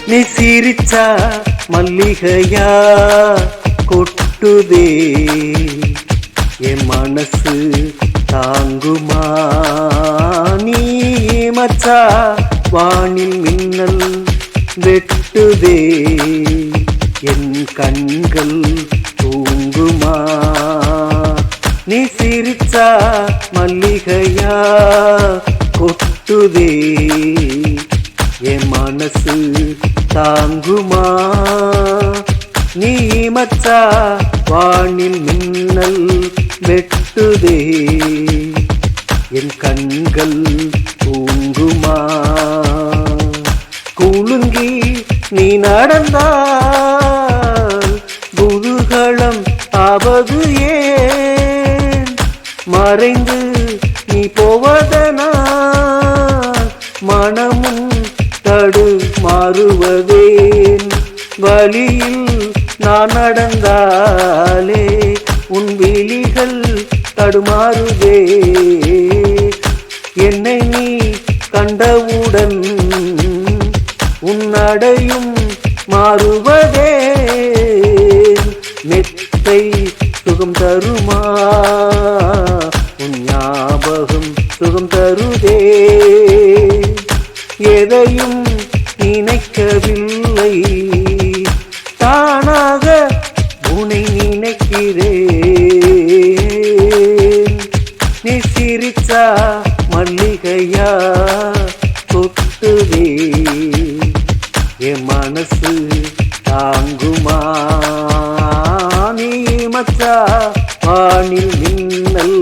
நீ சிரிச்சா மல்லிகையா கொட்டுதே என் மனசு தாங்குமா நீ மச்சா வானில் மின்னல் வெட்டுதே என் கண்கள் தூங்குமா நீ சிரிச்சா மல்லிகையா கொட்டுதே என் மனசு தாங்குமா நீ மச்சா வானில் மின்னல் வெட்டுதே என் கண்கள் தூங்குமா குலுங்கி நீ நடந்தால் குதூகலம் ஆவது ஏன் மறைந்து நீ போவதனால் மனமும் தடு மாறுவதேன் வழியில் நான் நடந்தாலே உன் விழிகள் தடுமாறுதே என்னை நீ கண்டவுடன் உன் நடையும் மாறுவதே மெத்தை சுகம் தருமா உன் ஞாபகம் சுகம் தருதே எதையும் நினைக்கவில்லை தானாக உன்னை நினைக்கிறேன் நீ சிரிச்சா மல்லிகையா கொட்டுதே என் மனசு தாங்குமா நீ மச்சா வானில் மின்னல்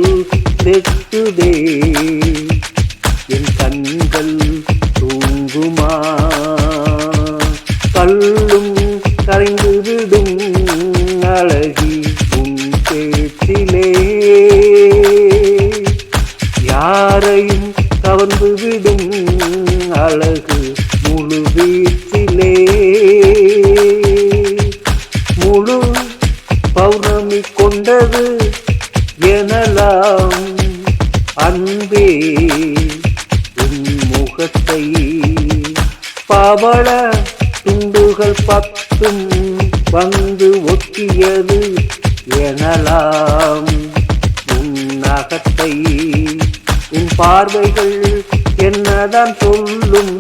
வெட்டுதே என் கண்கள் தூங்குமா கல்லும் கரைந்து விடும் அழகி உன் பேச்சிலே யாரையும் கவர்ந்து விடும் அழகு முழு வீச்சிலே முழு பௌர்ணமி கொண்டது எனலாம் அன்பே உன் முகத்தை பவள துண்டுகள் பத்தும் வந்து ஒட்டியது எனலாம் உன் அகத்தை உன் பார்வைகள் என்னதான் சொல்லும்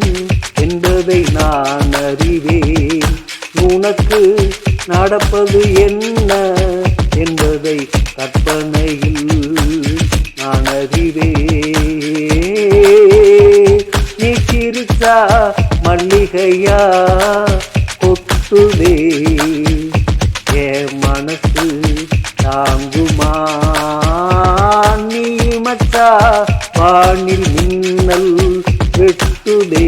என்பதை நான் அறிவேன் உனக்கு நடப்பது என்ன என்பதை கற்பனையில் நான் அறிவேன் நீ சிரிச்சா மல்லிகையா கொட்டுதே என் மனசு தாங்குமா நீ மச்சா வானில் மின்னல் வெட்டுதே